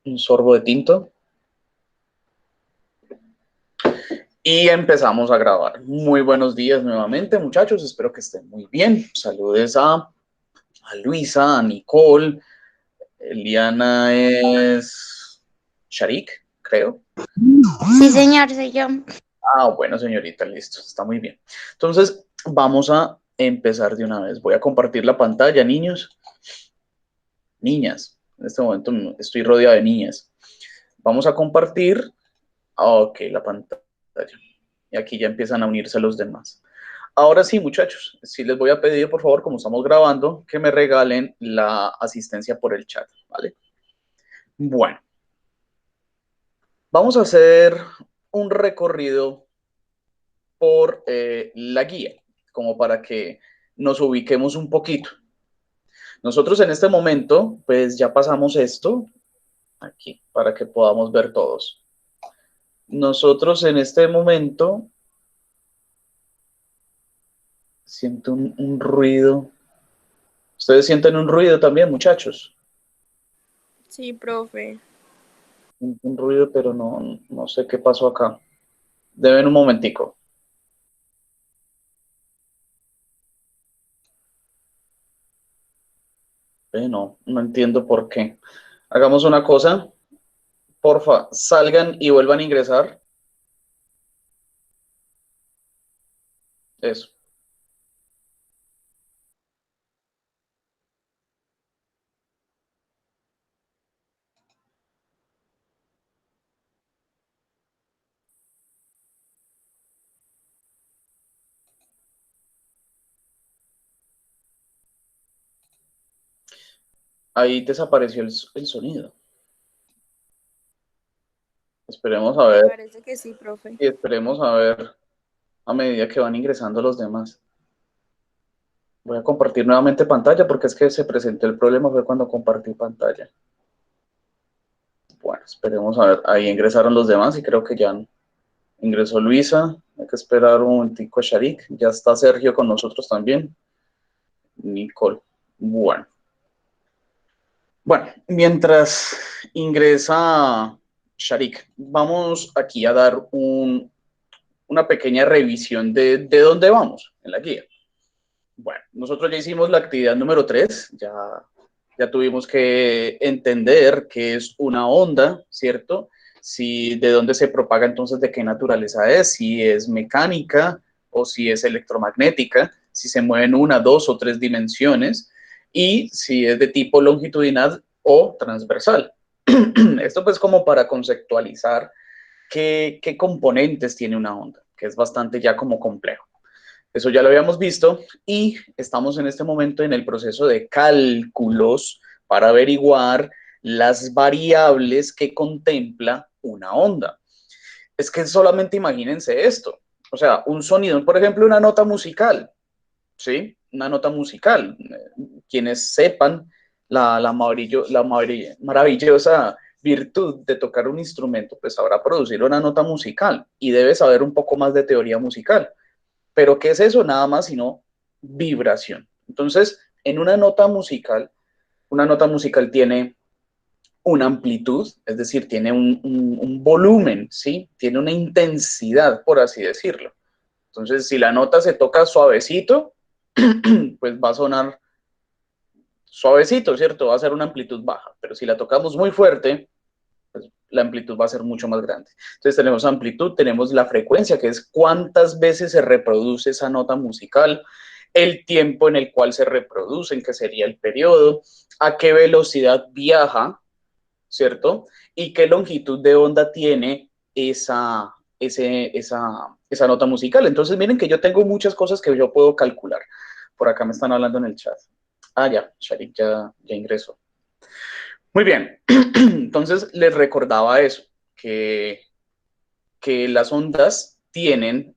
un sorbo de tinto. Y empezamos a grabar. Muy buenos días nuevamente, muchachos. Espero que estén muy bien. Saludes a Luisa, a Nicole. Eliana es Sharik, creo. Sí, señor, soy yo. Ah, bueno, señorita, listo. Está muy bien. Entonces, vamos a empezar de una vez. Voy a compartir la pantalla, niños. Niñas. En este momento estoy rodeado de niñas. Vamos a compartir. Ok, la pantalla. Y aquí ya empiezan a unirse los demás. Ahora sí, muchachos, sí les voy a pedir, por favor, como estamos grabando, que me regalen la asistencia por el chat, ¿vale? Bueno, vamos a hacer un recorrido por la guía, como para que nos ubiquemos un poquito. Nosotros en este momento, pues ya pasamos esto aquí, para que podamos ver todos. Nosotros en este momento, siento un ruido. ¿Ustedes sienten un ruido también, muchachos? Sí, profe. Un ruido, pero no sé qué pasó acá. Deben un momentico. No entiendo por qué. Hagamos una cosa. Porfa, salgan y vuelvan a ingresar. Eso. Ahí desapareció el sonido. Esperemos a ver. Parece que sí, profe. Y esperemos a ver a medida que van ingresando los demás. Voy a compartir nuevamente pantalla porque es que se presentó el problema fue cuando compartí pantalla. Bueno, esperemos a ver. Ahí ingresaron los demás y creo que ya ingresó Luisa. Hay que esperar un momentico a Sharik. Ya está Sergio con nosotros también. Nicole. Bueno. Bueno, mientras ingresa Sharik, vamos aquí a dar una pequeña revisión de dónde vamos en la guía. Bueno, nosotros ya hicimos la actividad número 3, ya tuvimos que entender qué es una onda, ¿cierto? Si de dónde se propaga, entonces de qué naturaleza es, si es mecánica o si es electromagnética, si se mueve en una, dos o tres dimensiones y si es de tipo longitudinal o transversal. Esto pues como para conceptualizar qué componentes tiene una onda, que es bastante ya como complejo. Eso ya lo habíamos visto y estamos en este momento en el proceso de cálculos para averiguar las variables que contempla una onda. Es que solamente imagínense esto, o sea, un sonido, por ejemplo, una nota musical, ¿sí? Una nota musical. Quienes sepan maravillosa virtud de tocar un instrumento, pues sabrá producir una nota musical y debe saber un poco más de teoría musical. Pero ¿qué es eso? Nada más sino vibración. Entonces, en una nota musical tiene una amplitud, es decir, tiene un volumen, ¿sí? Tiene una intensidad, por así decirlo. Entonces, si la nota se toca suavecito, pues va a sonar suavecito, ¿cierto? Va a ser una amplitud baja, pero si la tocamos muy fuerte, pues la amplitud va a ser mucho más grande. Entonces tenemos amplitud, tenemos la frecuencia, que es cuántas veces se reproduce esa nota musical, el tiempo en el cual se reproducen, que sería el periodo, a qué velocidad viaja, ¿cierto? Y qué longitud de onda tiene esa nota musical. Entonces miren que yo tengo muchas cosas que yo puedo calcular. Por acá me están hablando en el chat. Ah, ya, Sharik ya ingresó. Muy bien, entonces les recordaba eso, que, que las ondas tienen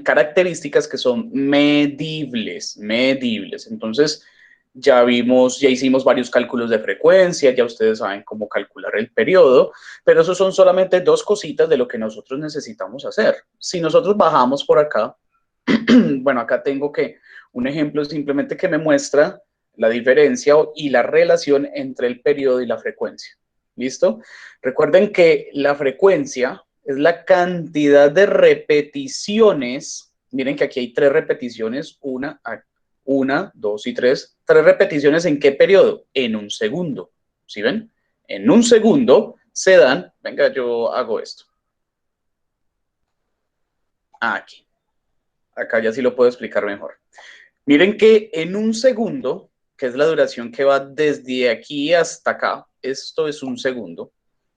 características que son medibles. Entonces ya hicimos varios cálculos de frecuencia, ya ustedes saben cómo calcular el periodo, pero eso son solamente dos cositas de lo que nosotros necesitamos hacer. Si nosotros bajamos por acá, bueno, acá tengo un ejemplo simplemente que me muestra la diferencia y la relación entre el periodo y la frecuencia. ¿Listo? Recuerden que la frecuencia es la cantidad de repeticiones. Miren que aquí hay 3 repeticiones, una, 2 y 3. 3 repeticiones ¿en qué periodo? En un segundo. ¿Sí ven? En un segundo se dan, venga, yo hago esto. Aquí. Acá ya sí lo puedo explicar mejor. Miren que en un segundo, que es la duración que va desde aquí hasta acá, esto es un segundo.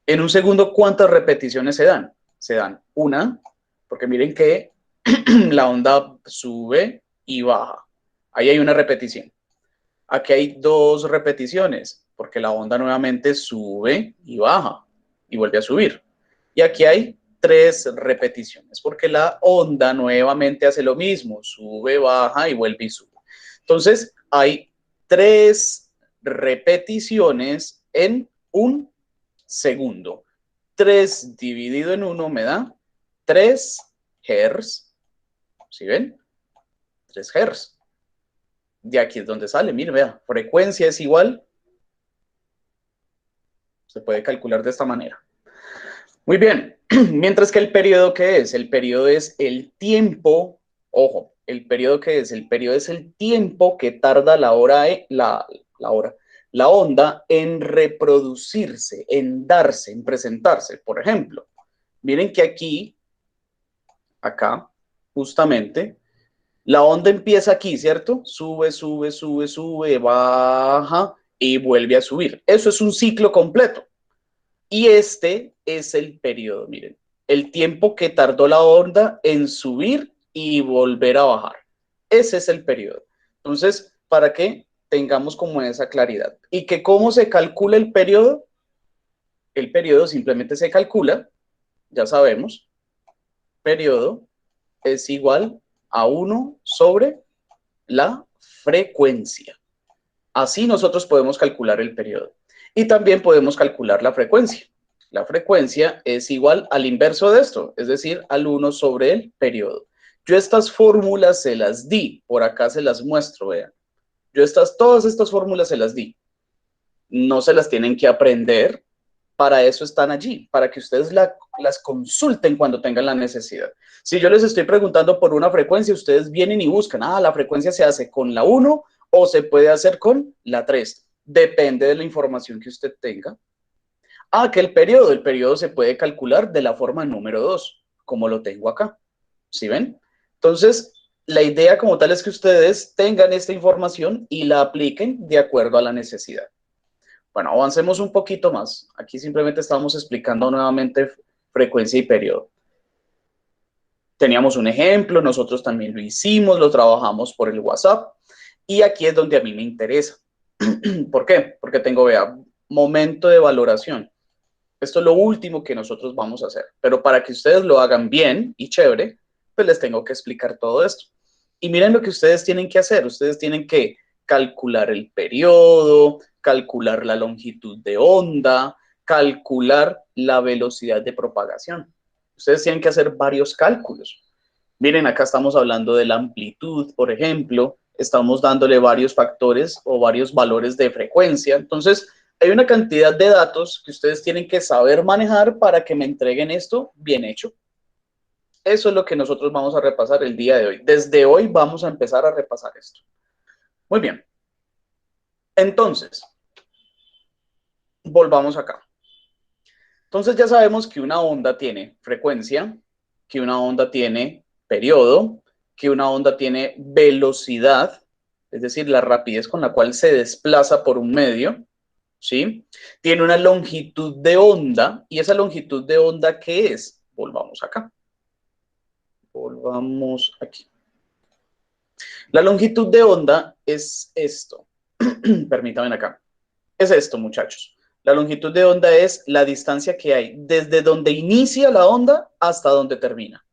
En un segundo, ¿cuántas repeticiones se dan? Se dan una, porque miren que la onda sube y baja. Ahí hay una repetición. Aquí hay 2 repeticiones, porque la onda nuevamente sube y baja y vuelve a subir. Y aquí hay 3 repeticiones, porque la onda nuevamente hace lo mismo, sube, baja y vuelve y sube. Entonces, hay 3 repeticiones en un segundo. 3 dividido en 1 me da 3 Hz. ¿Sí ven? 3 Hz. De aquí es donde sale, mire, vea, frecuencia es igual, se puede calcular de esta manera. Muy bien, mientras que el periodo, ¿qué es? El periodo es el tiempo, ojo, el periodo ¿qué es? El periodo es el tiempo que tarda la onda en reproducirse, en darse, en presentarse. Por ejemplo, miren que aquí, acá, justamente, la onda empieza aquí, ¿cierto? Sube, sube, sube, sube, baja y vuelve a subir. Eso es un ciclo completo. Y este es el periodo, miren. El tiempo que tardó la onda en subir y volver a bajar. Ese es el periodo. Entonces, para que tengamos como esa claridad. ¿Y que cómo se calcula el periodo? El periodo simplemente se calcula, ya sabemos, periodo es igual a 1 sobre la frecuencia. Así nosotros podemos calcular el periodo. Y también podemos calcular la frecuencia. La frecuencia es igual al inverso de esto, es decir, al 1 sobre el periodo. Yo estas fórmulas se las di, por acá se las muestro, vean. Todas estas fórmulas se las di. No se las tienen que aprender, para eso están allí, para que ustedes las consulten cuando tengan la necesidad. Si yo les estoy preguntando por una frecuencia, ustedes vienen y buscan, la frecuencia se hace con la 1 o se puede hacer con la 3. Depende de la información que usted tenga. Que el periodo se puede calcular de la forma número 2, como lo tengo acá. ¿Sí ven? Entonces, la idea como tal es que ustedes tengan esta información y la apliquen de acuerdo a la necesidad. Bueno, avancemos un poquito más. Aquí simplemente estamos explicando nuevamente frecuencia y periodo. Teníamos un ejemplo, nosotros también lo hicimos, lo trabajamos por el WhatsApp. Y aquí es donde a mí me interesa. ¿Por qué? Porque tengo, vea, momento de valoración. Esto es lo último que nosotros vamos a hacer. Pero para que ustedes lo hagan bien y chévere, pues les tengo que explicar todo esto. Y miren lo que ustedes tienen que hacer. Ustedes tienen que calcular el periodo, calcular la longitud de onda, calcular la velocidad de propagación. Ustedes tienen que hacer varios cálculos. Miren, acá estamos hablando de la amplitud, por ejemplo, estamos dándole varios factores o varios valores de frecuencia. Entonces, hay una cantidad de datos que ustedes tienen que saber manejar para que me entreguen esto bien hecho. Eso es lo que nosotros vamos a repasar el día de hoy. Desde hoy vamos a empezar a repasar esto. Muy bien. Entonces, volvamos acá. Entonces ya sabemos que una onda tiene frecuencia, que una onda tiene periodo, que una onda tiene velocidad, es decir, la rapidez con la cual se desplaza por un medio, ¿sí? Tiene una longitud de onda, y esa longitud de onda, ¿qué es? Volvamos acá. Volvamos aquí. La longitud de onda es esto. Permítanme acá. Es esto, muchachos. La longitud de onda es la distancia que hay desde donde inicia la onda hasta donde termina.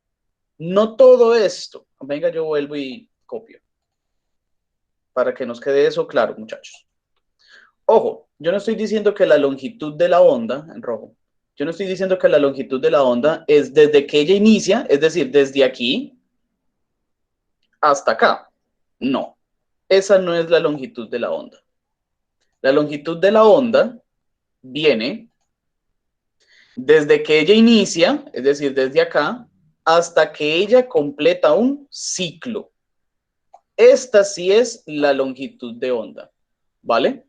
No todo esto. Venga, yo vuelvo y copio. Para que nos quede eso claro, muchachos. Ojo, yo no estoy diciendo que la longitud de la onda, en rojo, yo no estoy diciendo que la longitud de la onda es desde que ella inicia, es decir, desde aquí hasta acá. No. esa no es la longitud de la onda. La longitud de la onda viene desde que ella inicia, es decir, desde acá, hasta que ella completa un ciclo. Esta sí es la longitud de onda, ¿vale?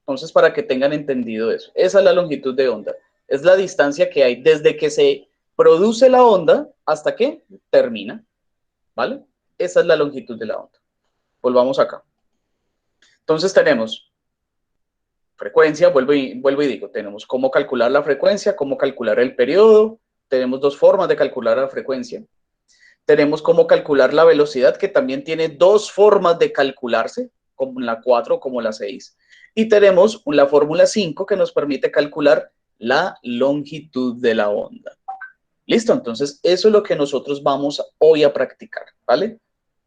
Entonces, para que tengan entendido eso, esa es la longitud de onda. Es la distancia que hay desde que se produce la onda hasta que termina, ¿vale? Esa es la longitud de la onda. Volvamos acá. Entonces tenemos frecuencia, vuelvo y digo, tenemos cómo calcular la frecuencia, cómo calcular el periodo, tenemos dos formas de calcular la frecuencia. Tenemos cómo calcular la velocidad, que también tiene dos formas de calcularse, como la 4 o como la 6. Y tenemos la fórmula 5 que nos permite calcular la longitud de la onda. ¿Listo? Entonces, eso es lo que nosotros vamos hoy a practicar, ¿vale?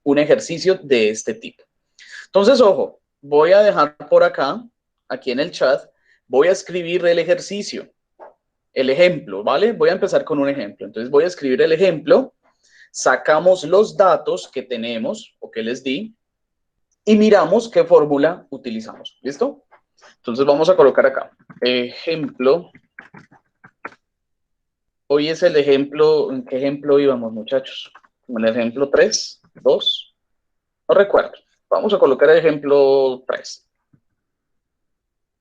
Un ejercicio de este tipo. Entonces, ojo, voy a dejar por acá, aquí en el chat, voy a escribir el ejercicio, el ejemplo, ¿vale? Voy a empezar con un ejemplo. Entonces, voy a escribir el ejemplo, sacamos los datos que tenemos o que les di y miramos qué fórmula utilizamos. ¿Listo? Entonces, vamos a colocar acá, ejemplo. Hoy es el ejemplo, ¿en qué ejemplo íbamos, muchachos? ¿En el ejemplo 3, 2? No recuerdo. Vamos a colocar el ejemplo 3.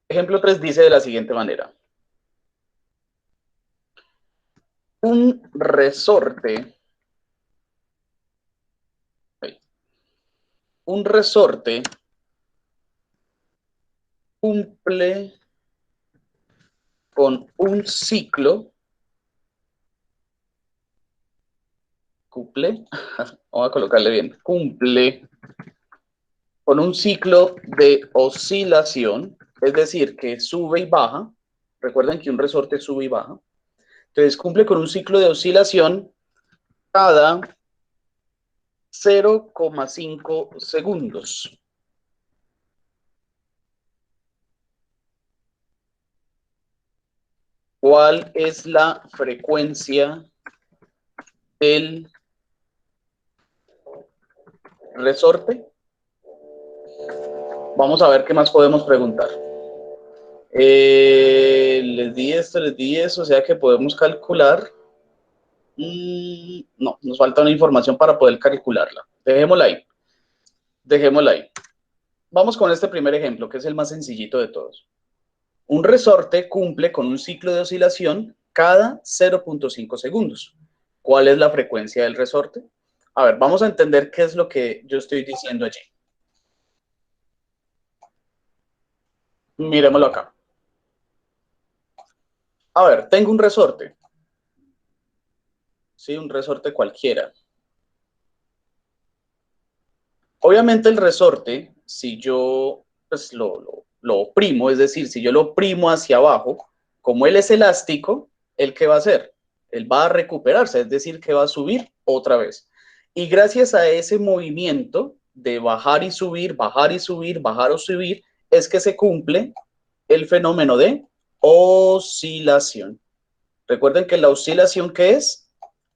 Ejemplo 3 dice de la siguiente manera. Un resorte cumple con un ciclo, vamos a colocarle bien, cumple con un ciclo de oscilación, es decir, que sube y baja. Recuerden que un resorte sube y baja. Entonces, cumple con un ciclo de oscilación cada 0,5 segundos. ¿Cuál es la frecuencia del resorte? Vamos a ver qué más podemos preguntar. Les di esto, o sea que podemos calcular. No, nos falta una información para poder calcularla. Dejémosla ahí. Dejémosla ahí. Vamos con este primer ejemplo, que es el más sencillito de todos. Un resorte cumple con un ciclo de oscilación cada 0,5 segundos. ¿Cuál es la frecuencia del resorte? A ver, vamos a entender qué es lo que yo estoy diciendo allí. Miremoslo acá. A ver, tengo un resorte. Sí, un resorte cualquiera. Obviamente el resorte, si yo pues, lo oprimo, es decir, si yo lo oprimo hacia abajo, como él es elástico, ¿él qué va a hacer? Él va a recuperarse, es decir, que va a subir otra vez. Y gracias a ese movimiento de bajar y subir, bajar y subir, bajar o subir, es que se cumple el fenómeno de oscilación. Recuerden que la oscilación, ¿qué es?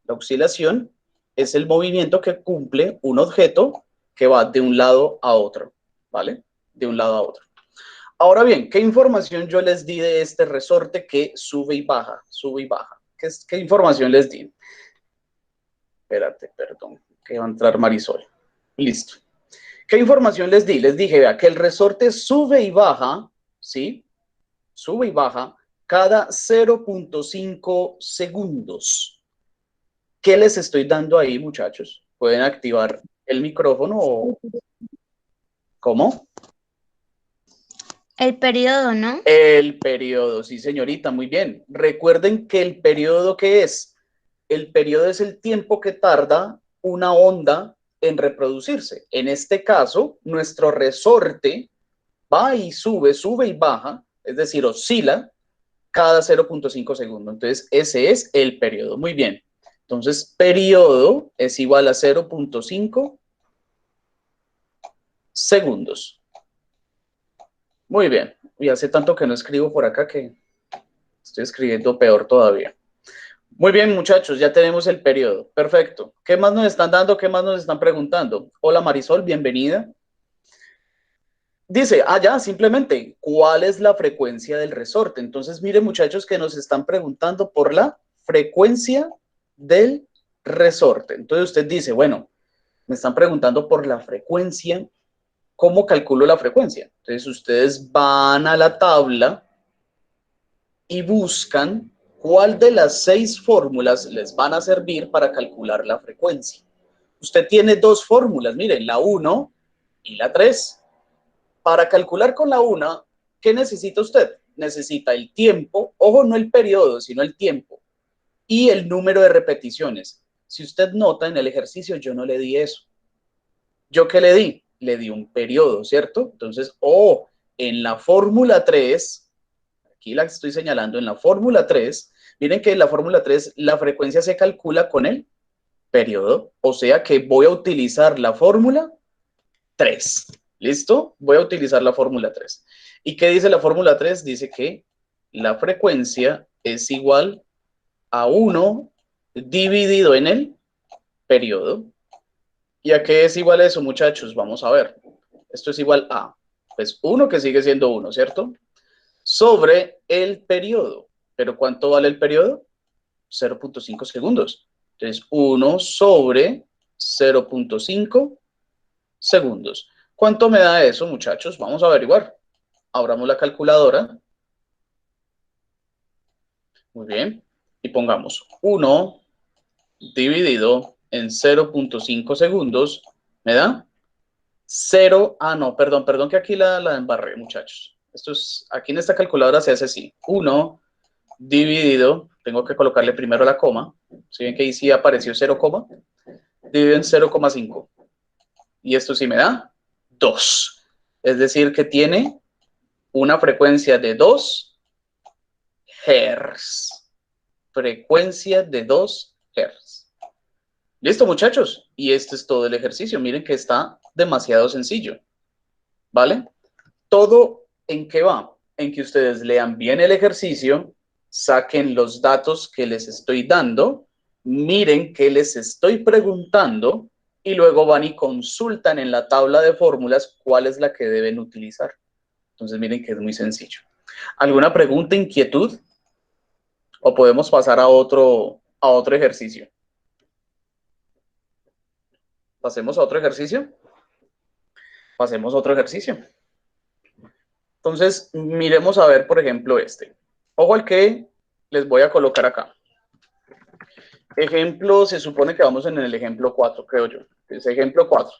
La oscilación es el movimiento que cumple un objeto que va de un lado a otro, ¿vale? De un lado a otro. Ahora bien, ¿qué información yo les di de este resorte que sube y baja? Sube y baja. ¿Qué información les di? Espérate, perdón, que va a entrar Marisol. Listo. ¿Qué información les di? Les dije, vea, que el resorte sube y baja, ¿sí? Sube y baja cada 0,5 segundos. ¿Qué les estoy dando ahí, muchachos? ¿Pueden activar el micrófono o cómo? El periodo, ¿no? El periodo, sí, señorita, muy bien. Recuerden que el periodo, ¿qué es? El periodo es el tiempo que tarda una onda en reproducirse. En este caso, nuestro resorte va y sube, sube y baja, es decir, oscila cada 0,5 segundos. Entonces, ese es el periodo. Muy bien. Entonces, periodo es igual a 0,5 segundos. Muy bien. Y hace tanto que no escribo por acá que estoy escribiendo peor todavía. Muy bien, muchachos, ya tenemos el periodo. Perfecto. ¿Qué más nos están dando? ¿Qué más nos están preguntando? Hola, Marisol, bienvenida. Dice, ya, simplemente, ¿cuál es la frecuencia del resorte? Entonces, miren, muchachos, que nos están preguntando por la frecuencia del resorte. Entonces, usted dice, bueno, me están preguntando por la frecuencia, ¿cómo calculo la frecuencia? Entonces, ustedes van a la tabla y buscan cuál de las 6 fórmulas les van a servir para calcular la frecuencia. Usted tiene 2 fórmulas, miren, la 1 y la 3. Para calcular con la 1, ¿qué necesita usted? Necesita el tiempo, ojo, no el periodo, sino el tiempo, y el número de repeticiones. Si usted nota en el ejercicio, yo no le di eso. ¿Yo qué le di? Le di un periodo, ¿cierto? Entonces, en la fórmula 3, aquí la estoy señalando, en la fórmula 3, miren que en la fórmula 3 la frecuencia se calcula con el periodo, o sea que voy a utilizar la fórmula 3. ¿Listo? Voy a utilizar la fórmula 3. ¿Y qué dice la fórmula 3? Dice que la frecuencia es igual a 1 dividido en el periodo. ¿Y a qué es igual eso, muchachos? Vamos a ver. Esto es igual a, pues 1, que sigue siendo 1, ¿cierto? Sobre el periodo. ¿Pero cuánto vale el periodo? 0.5 segundos. Entonces, 1 sobre 0.5 segundos. ¿Cuánto me da eso, muchachos? Vamos a averiguar. Abramos la calculadora. Muy bien. Y pongamos 1 dividido en 0.5 segundos. ¿Me da? 0. No, perdón, que aquí la embarré, muchachos. Esto es, aquí en esta calculadora se hace así. 1 dividido, tengo que colocarle primero la coma. Si ven que ahí sí apareció 0, dividido en 0,5. Y esto sí me da 2. Es decir, que tiene una frecuencia de 2 Hz. Frecuencia de 2 Hz. Listo, muchachos. Y este es todo el ejercicio. Miren que está demasiado sencillo. ¿Vale? Todo en qué va. En que ustedes lean bien el ejercicio, saquen los datos que les estoy dando, miren qué les estoy preguntando y luego van y consultan en la tabla de fórmulas cuál es la que deben utilizar. Entonces miren que es muy sencillo. ¿Alguna pregunta, inquietud? ¿O podemos pasar a otro ejercicio? ¿Pasemos a otro ejercicio? Pasemos a otro ejercicio. Entonces, miremos a ver, por ejemplo, este. Ojo al que les voy a colocar acá. Ejemplo, se supone que vamos en el ejemplo 4, creo yo. Es ejemplo 4.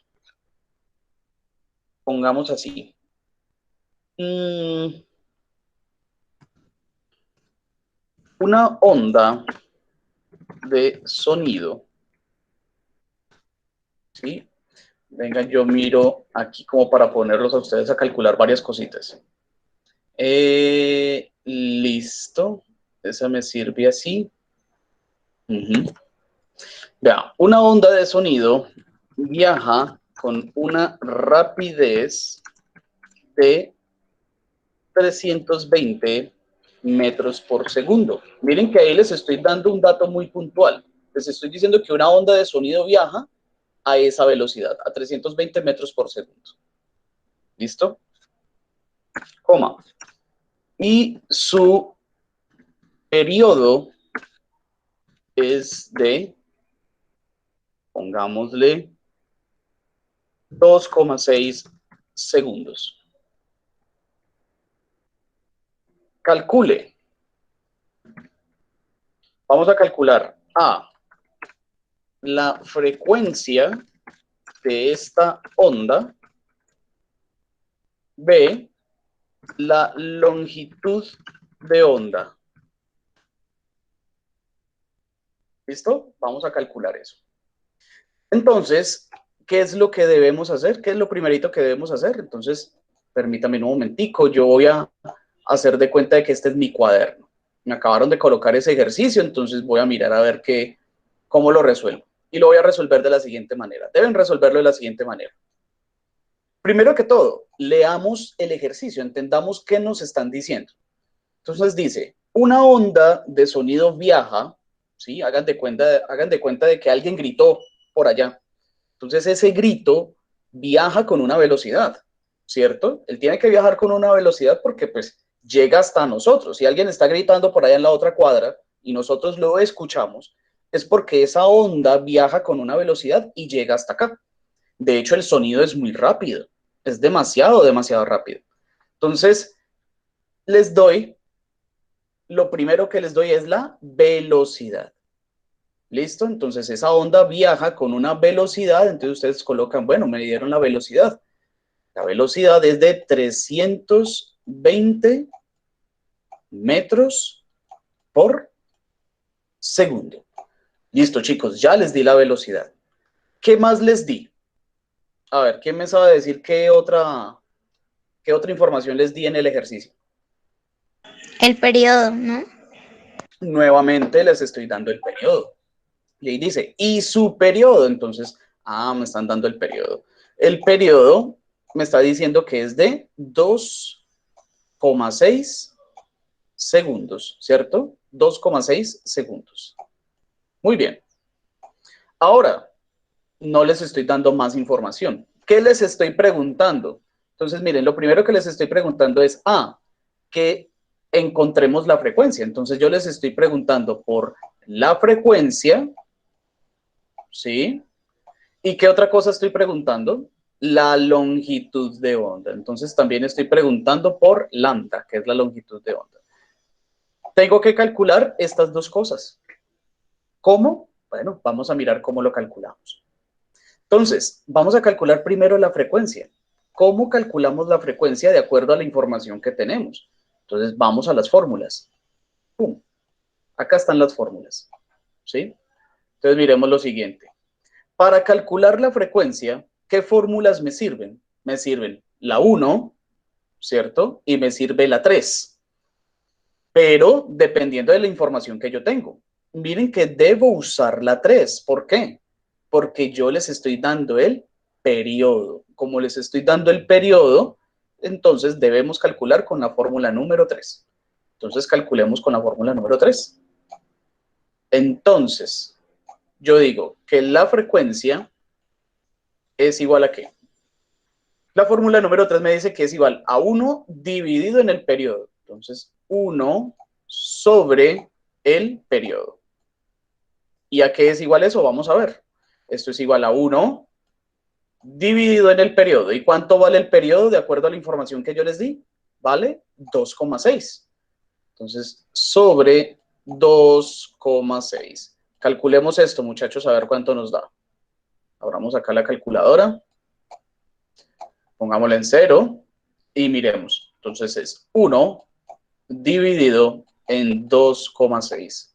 Pongamos así. Una onda de sonido. ¿Sí? Venga, yo miro aquí como para ponerlos a ustedes a calcular varias cositas. Listo. Esa me sirve así. Vea, una onda de sonido viaja con una rapidez de 320 metros por segundo. Miren que ahí les estoy dando un dato muy puntual. Les estoy diciendo que una onda de sonido viaja a esa velocidad, a 320 metros por segundo. ¿Listo? Coma. Y su periodo es de, pongámosle, 2,6 segundos. Calcule. Vamos a calcular A, la frecuencia de esta onda. B, la longitud de onda. ¿Listo? Vamos a calcular eso. Entonces, ¿qué es lo que debemos hacer? ¿Qué es lo primerito que debemos hacer? Entonces, permítame un momentico, yo voy a hacer de cuenta de que este es mi cuaderno. Me acabaron de colocar ese ejercicio, entonces voy a mirar a ver cómo lo resuelvo. Y lo voy a resolver de la siguiente manera. Deben resolverlo de la siguiente manera. Primero que todo, leamos el ejercicio, entendamos qué nos están diciendo. Entonces dice, una onda de sonido viaja, ¿sí? Hagan de cuenta de que alguien gritó por allá. Entonces ese grito viaja con una velocidad. ¿cierto? Él tiene que viajar con una velocidad porque pues llega hasta nosotros. Si alguien está gritando por allá en la otra cuadra y nosotros lo escuchamos, es porque esa onda viaja con una velocidad y llega hasta acá. De hecho, el sonido es muy rápido, es demasiado, demasiado rápido. Entonces, lo primero que les doy es la velocidad. ¿Listo? Entonces, esa onda viaja con una velocidad, entonces ustedes colocan, bueno, me dieron la velocidad. La velocidad es de 320 metros por segundo. Listo, chicos, ya les di la velocidad. ¿Qué más les di? A ver, ¿quién me sabe decir qué otra información les di en el ejercicio? El periodo, ¿no? Nuevamente les estoy dando el periodo. Y ahí dice, y su periodo. Entonces, me están dando el periodo. El periodo me está diciendo que es de 2,6 segundos, ¿cierto? 2,6 segundos. Muy bien. Ahora, no les estoy dando más información. ¿Qué les estoy preguntando? Entonces, miren, lo primero que les estoy preguntando es, que encontremos la frecuencia. Entonces, yo les estoy preguntando por la frecuencia, ¿sí? ¿Y qué otra cosa estoy preguntando? La longitud de onda. Entonces, también estoy preguntando por lambda, que es la longitud de onda. Tengo que calcular estas dos cosas. ¿Cómo? Bueno, vamos a mirar cómo lo calculamos. Entonces, vamos a calcular primero la frecuencia. ¿Cómo calculamos la frecuencia de acuerdo a la información que tenemos? Entonces, vamos a las fórmulas. ¡Pum! Acá están las fórmulas. ¿Sí? Entonces, miremos lo siguiente. Para calcular la frecuencia, ¿qué fórmulas me sirven? Me sirven la 1, ¿cierto? Y me sirve la 3. Pero dependiendo de la información que yo tengo. Miren que debo usar la 3. ¿Por qué? Porque yo les estoy dando el periodo. Como les estoy dando el periodo, entonces debemos calcular con la fórmula número 3. Entonces calculemos con la fórmula número 3. Entonces, yo digo que la frecuencia es igual a ¿qué? La fórmula número 3 me dice que es igual a 1 dividido en el periodo. Entonces, 1 sobre el periodo. ¿Y a qué es igual eso? Vamos a ver. Esto es igual a 1 dividido en el periodo. ¿Y cuánto vale el periodo de acuerdo a la información que yo les di? Vale 2,6. Entonces, sobre 2,6. Calculemos esto, muchachos, a ver cuánto nos da. Abramos acá la calculadora. Pongámosla en 0 y miremos. Entonces es 1 dividido en 2,6.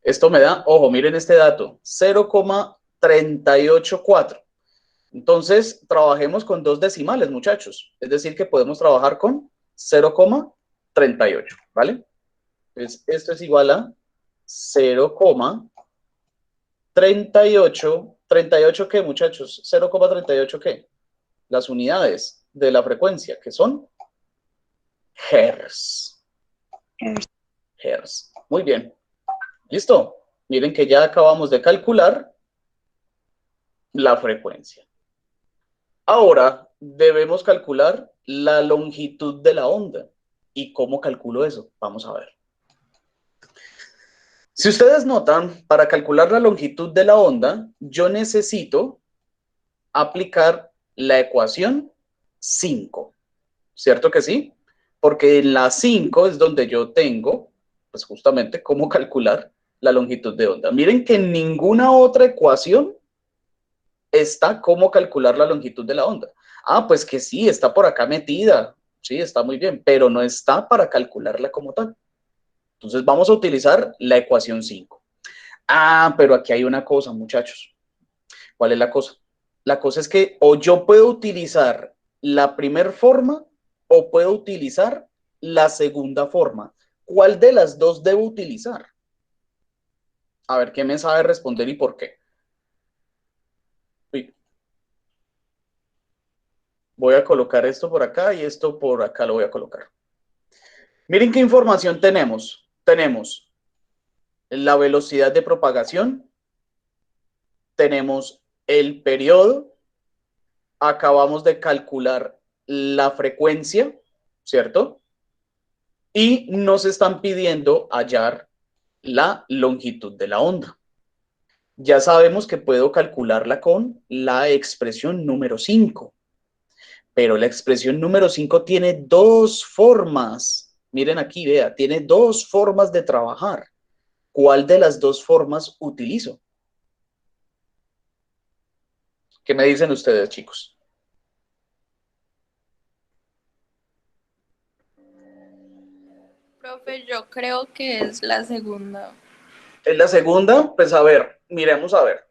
Esto me da, ojo, miren este dato, 0,384. Entonces, trabajemos con dos decimales, muchachos. Es decir, que podemos trabajar con 0,38, ¿vale? Entonces, esto es igual a 0,38. ¿38 qué, muchachos? 0,38 qué? Las unidades de la frecuencia, que son hertz. Hertz. Muy bien. ¿Listo? Miren que ya acabamos de calcular la frecuencia. Ahora debemos calcular la longitud de la onda. ¿Y cómo calculo eso? Vamos a ver. Si ustedes notan, para calcular la longitud de la onda, yo necesito aplicar la ecuación 5. ¿Cierto que sí? Porque en la 5 es donde yo tengo, pues justamente, cómo calcular la longitud de onda. Miren que en ninguna otra ecuación está cómo calcular la longitud de la onda. Pues que sí, está por acá metida. Sí, está muy bien, pero no está para calcularla como tal. Entonces vamos a utilizar la ecuación 5. Pero aquí hay una cosa, muchachos. ¿Cuál es la cosa? La cosa es que o yo puedo utilizar la primera forma o puedo utilizar la segunda forma. ¿Cuál de las dos debo utilizar? A ver, ¿qué me sabe responder y por qué? Uy. Voy a colocar esto por acá y esto por acá lo voy a colocar. Miren qué información tenemos. Tenemos la velocidad de propagación, tenemos el periodo, acabamos de calcular la frecuencia, ¿cierto? Y nos están pidiendo hallar la longitud de la onda. Ya sabemos que puedo calcularla con la expresión número 5, pero la expresión número 5 tiene dos formas. Miren aquí, vea, tiene dos formas de trabajar. ¿Cuál de las dos formas utilizo? ¿Qué me dicen ustedes, chicos? Profe, yo creo que es la segunda. En la segunda, pues a ver, miremos a ver.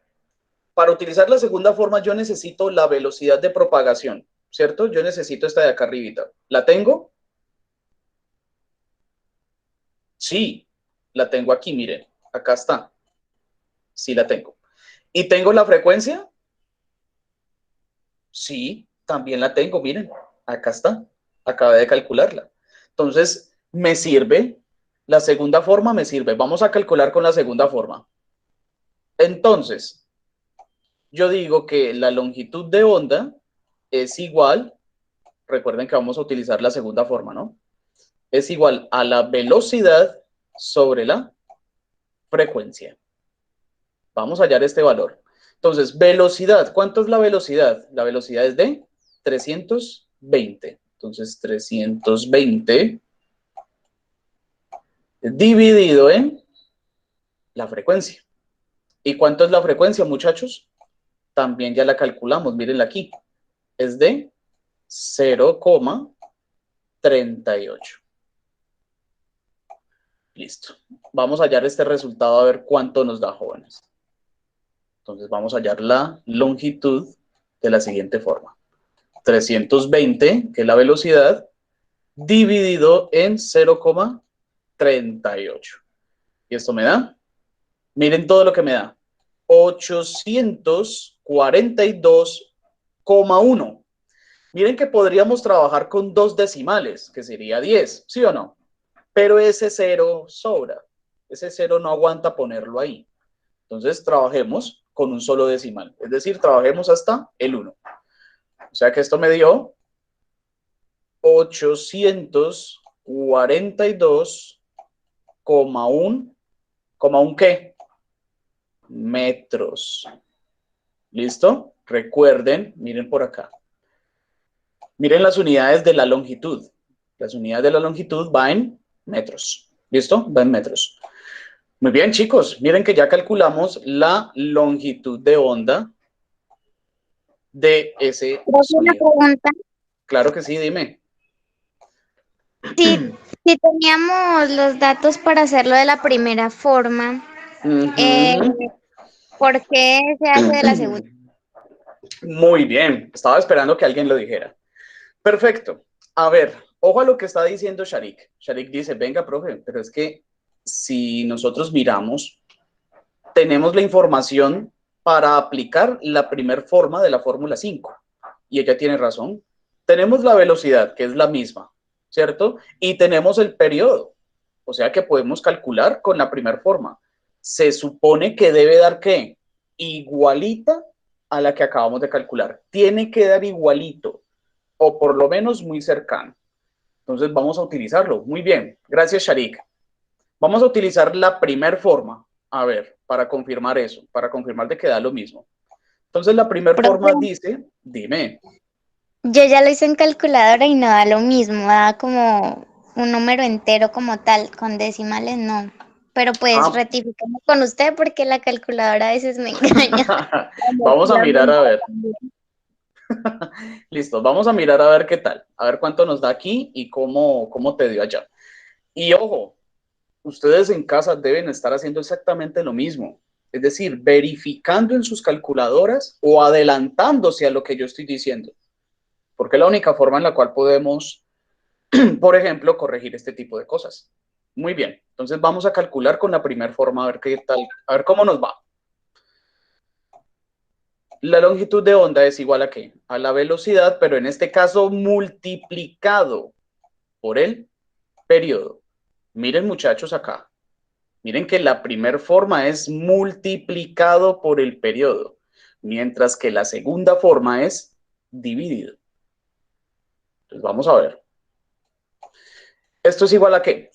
Para utilizar la segunda forma yo necesito la velocidad de propagación, ¿cierto? Yo necesito esta de acá arribita. ¿La tengo? Sí, la tengo aquí, miren. Acá está. Sí la tengo. ¿Y tengo la frecuencia? Sí, también la tengo, miren. Acá está. Acabé de calcularla. Entonces, me sirve. La segunda forma me sirve. Vamos a calcular con la segunda forma. Entonces, yo digo que la longitud de onda es igual, recuerden que vamos a utilizar la segunda forma, ¿no? Es igual a la velocidad sobre la frecuencia. Vamos a hallar este valor. Entonces, velocidad. ¿Cuánto es la velocidad? La velocidad es de 320. Entonces, 320 dividido en la frecuencia. ¿Y cuánto es la frecuencia, muchachos? También ya la calculamos. Mírenla aquí. Es de 0,38. Listo. Vamos a hallar este resultado a ver cuánto nos da, jóvenes. Entonces vamos a hallar la longitud de la siguiente forma. 320, que es la velocidad, dividido en 0,38. Y esto me da, miren todo lo que me da, 842,1. Miren que podríamos trabajar con dos decimales, que sería 10, ¿sí o no? Pero ese cero sobra. Ese cero no aguanta ponerlo ahí. Entonces, trabajemos con un solo decimal. Es decir, trabajemos hasta el 1. O sea que esto me dio 842,1 ¿qué? Metros. ¿Listo? Recuerden, miren por acá. Miren las unidades de la longitud. Las unidades de la longitud van en metros. ¿Listo? Va en metros. Muy bien, chicos. Miren que ya calculamos la longitud de onda de ese Una sonido. pregunta. Claro que sí, dime. Si teníamos los datos para hacerlo de la primera forma, eh, ¿por qué se hace de la segunda? Muy bien. Estaba esperando que alguien lo dijera. Perfecto. A ver, ojo a lo que está diciendo Sharik. Sharik dice, venga, profe, pero es que si nosotros miramos, tenemos la información para aplicar la primera forma de la fórmula 5. Y ella tiene razón. Tenemos la velocidad, que es la misma, ¿cierto? Y tenemos el periodo. O sea que podemos calcular con la primera forma. Se supone que debe dar, ¿qué? Igualita a la que acabamos de calcular. Tiene que dar igualito, o por lo menos muy cercano. Entonces vamos a utilizarlo. Muy bien. Gracias, Sharik. Vamos a utilizar la primera forma. A ver, para confirmar eso, para confirmar de que da lo mismo. Entonces la primera Profe, forma dice, dime. yo ya lo hice en calculadora y no da lo mismo, da como un número entero como tal, con decimales no. Pero pues Ah, rectificamos con usted porque la calculadora a veces me engaña. vamos a La mirar a mente ver. también. Listo, vamos a mirar a ver qué tal. A ver cuánto nos da aquí y cómo te dio allá. Y ojo, ustedes en casa deben estar haciendo exactamente lo mismo. Es decir, verificando en sus calculadoras o adelantándose a lo que yo estoy diciendo. Porque es la única forma en la cual podemos, por ejemplo, corregir este tipo de cosas. Muy bien, entonces vamos a calcular con la primera forma a ver qué tal, a ver cómo nos va. La longitud de onda es igual a ¿qué? A la velocidad, pero en este caso multiplicado por el periodo. Miren, muchachos, acá. Miren que la primera forma es multiplicado por el periodo, mientras que la segunda forma es dividido. Pues vamos a ver. ¿Esto es igual a qué?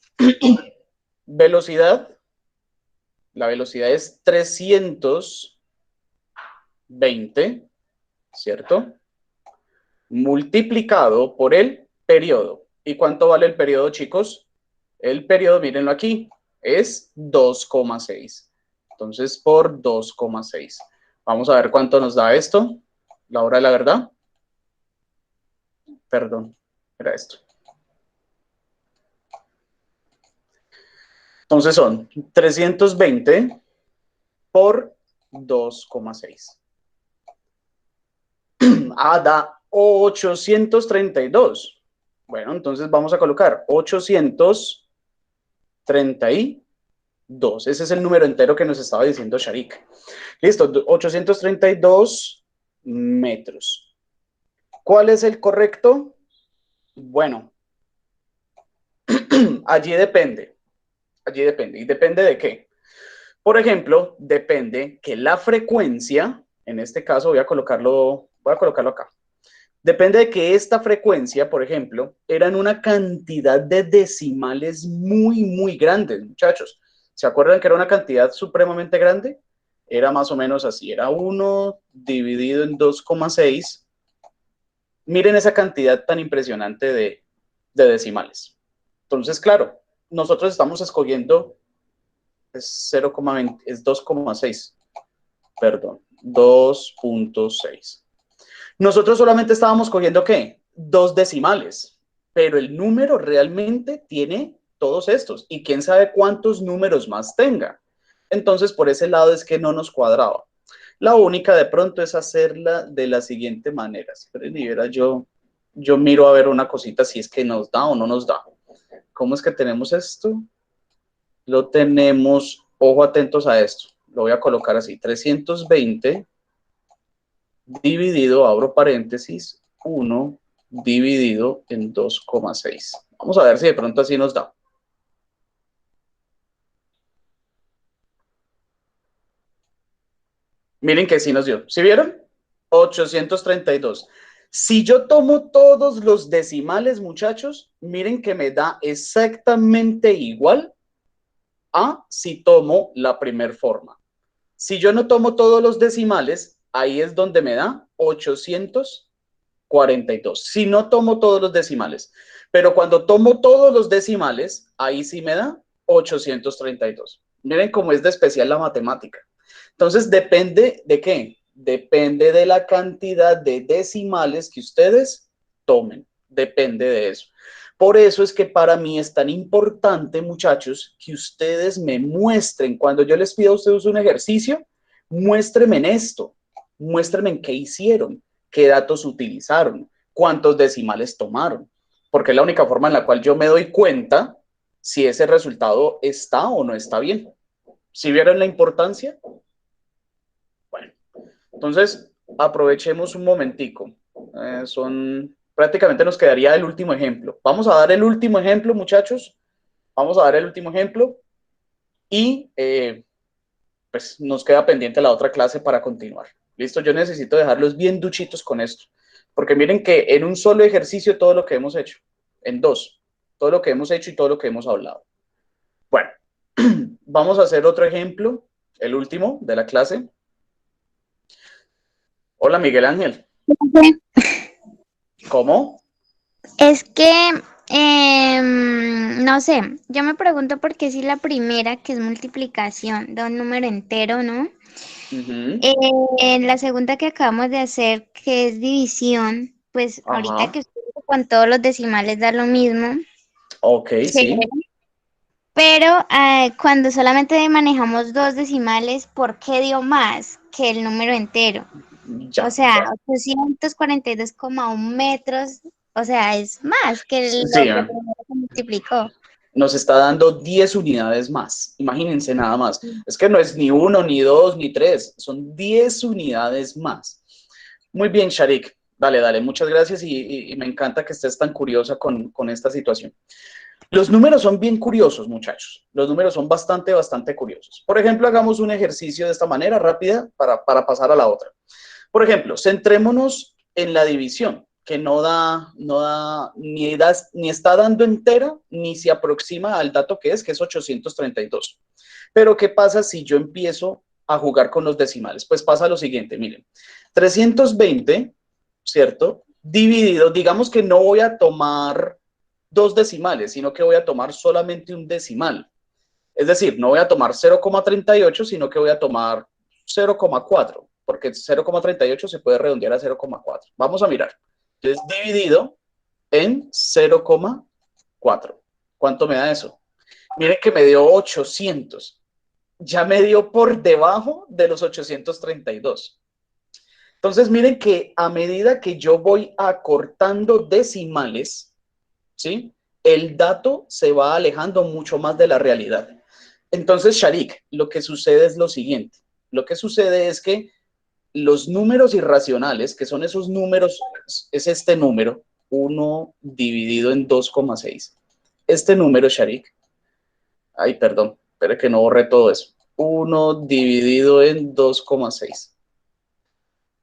Velocidad. La velocidad es 320, ¿cierto? Multiplicado por el periodo. ¿Y cuánto vale el periodo, chicos? El periodo, mírenlo aquí, es 2,6. Entonces, por 2,6. Vamos a ver cuánto nos da esto. La hora de la verdad. Perdón, era esto. Entonces son 320 por 2,6. Ah, da 832. Bueno, entonces vamos a colocar 832. Ese es el número entero que nos estaba diciendo Sharik. Listo, 832 metros. ¿Cuál es el correcto? Bueno, allí depende. Allí depende. ¿Y depende de qué? Por ejemplo, depende que la frecuencia, en este caso voy a colocarlo acá. Depende de que esta frecuencia, por ejemplo, eran una cantidad de decimales muy, muy grandes, muchachos. ¿Se acuerdan que era una cantidad supremamente grande? Era más o menos así, era 1 dividido en 2,6. Miren esa cantidad tan impresionante de decimales. Entonces, claro, nosotros estamos escogiendo, es 0,20, es 2,6, perdón, 2,6. Nosotros solamente estábamos cogiendo, ¿qué? 2 decimales, pero el número realmente tiene todos estos y quién sabe cuántos números más tenga. Entonces, por ese lado es que no nos cuadraba. La única de pronto es hacerla de la siguiente manera. Esperen, y verá, yo miro a ver una cosita si es que nos da o no nos da. ¿Cómo es que tenemos esto? Lo tenemos, ojo atentos a esto. Lo voy a colocar así, 320 dividido, abro paréntesis, 1 dividido en 2,6. Vamos a ver si de pronto así nos da. Miren que sí nos dio. ¿Sí vieron? 832. Si yo tomo todos los decimales, muchachos, miren que me da exactamente igual a si tomo la primer forma. Si yo no tomo todos los decimales, ahí es donde me da 842. Si no tomo todos los decimales. Pero cuando tomo todos los decimales, ahí sí me da 832. Miren cómo es de especial la matemática. Entonces, depende de qué. Depende de la cantidad de decimales que ustedes tomen. Depende de eso. Por eso es que para mí es tan importante, muchachos, que ustedes me muestren, cuando yo les pido a ustedes un ejercicio, muéstrenme en esto, muéstrenme en qué hicieron, qué datos utilizaron, cuántos decimales tomaron, porque es la única forma en la cual yo me doy cuenta si ese resultado está o no está bien. ¿Sí vieron la importancia? Bueno, entonces aprovechemos un momentico. Prácticamente nos quedaría el último ejemplo. Vamos a dar el último ejemplo, muchachos. Vamos a dar el último ejemplo y pues nos queda pendiente la otra clase para continuar. Listo, yo necesito dejarlos bien duchitos con esto, porque miren que en un solo ejercicio todo lo que hemos hecho, en dos, todo lo que hemos hecho y todo lo que hemos hablado. Bueno, vamos a hacer otro ejemplo, el último de la clase. Hola, Miguel Ángel. ¿Cómo? Es que, no sé, yo me pregunto por qué si la primera, que es multiplicación de un número entero, ¿no? En la segunda que acabamos de hacer, que es división, pues ahorita que con todos los decimales da lo mismo. Ok, sí. Pero cuando solamente manejamos 2 decimales, ¿por qué dio más que el número entero? Ya, o sea, 842,1 metros, o sea, es más que sí, lo que primero se multiplicó. Nos está dando 10 unidades más. Imagínense nada más. Es que no es ni 1, ni 2, ni 3. Son 10 unidades más. Muy bien, Sharik. Dale, dale. Muchas gracias y me encanta que estés tan curiosa con esta situación. Los números son bien curiosos, muchachos. Los números son bastante, bastante curiosos. Por ejemplo, hagamos un ejercicio de esta manera rápida para pasar a la otra. Por ejemplo, centrémonos en la división. que ni está dando entera, ni se aproxima al dato que es 832. Pero, ¿qué pasa si yo empiezo a jugar con los decimales? Pues pasa lo siguiente, miren, 320, ¿cierto? Dividido, digamos que no voy a tomar 2 decimales, sino que voy a tomar solamente un decimal. Es decir, no voy a tomar 0,38, sino que voy a tomar 0,4, porque 0,38 se puede redondear a 0,4. Vamos a mirar. Entonces, dividido en 0,4. ¿Cuánto me da eso? Miren que me dio 800. Ya me dio por debajo de los 832. Entonces, miren que a medida que yo voy acortando decimales, ¿sí? El dato se va alejando mucho más de la realidad. Entonces, Sharik, lo que sucede es lo siguiente. Lo que sucede es que los números irracionales, que son esos números, es este número, 1 dividido en 2,6. Este número, Sharik, ay, perdón, espera que no borré todo eso. 1 dividido en 2,6.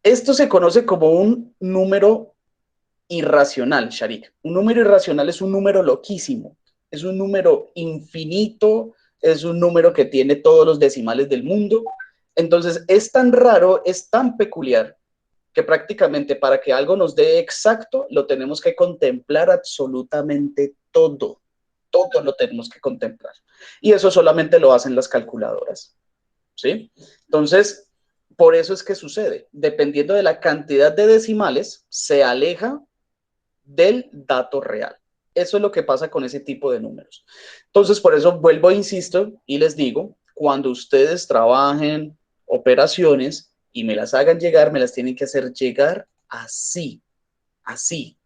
Esto se conoce como un número irracional, Sharik. Un número irracional es un número loquísimo, es un número infinito, es un número que tiene todos los decimales del mundo. Entonces, es tan raro, es tan peculiar, que prácticamente para que algo nos dé exacto, lo tenemos que contemplar absolutamente todo. Todo lo tenemos que contemplar. Y eso solamente lo hacen las calculadoras, ¿sí? Entonces, por eso es que sucede. Dependiendo de la cantidad de decimales, se aleja del dato real. Eso es lo que pasa con ese tipo de números. Entonces, por eso vuelvo e insisto y les digo, cuando ustedes trabajen operaciones y me las hagan llegar, me las tienen que hacer llegar así,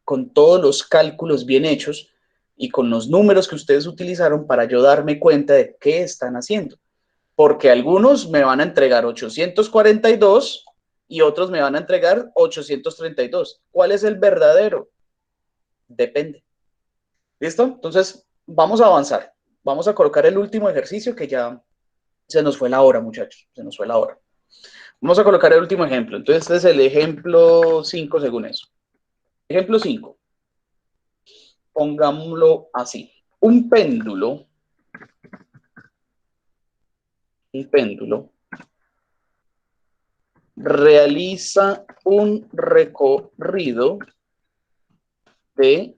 con todos los cálculos bien hechos y con los números que ustedes utilizaron para yo darme cuenta de qué están haciendo. Porque algunos me van a entregar 842 y otros me van a entregar 832. ¿Cuál es el verdadero? Depende. ¿Listo? Entonces, vamos a avanzar. Vamos a colocar el último ejercicio que ya se nos fue la hora, muchachos. Se nos fue la hora. Vamos a colocar el último ejemplo. Entonces, este es el ejemplo 5 según eso. Ejemplo 5. Pongámoslo así. Un péndulo realiza un recorrido de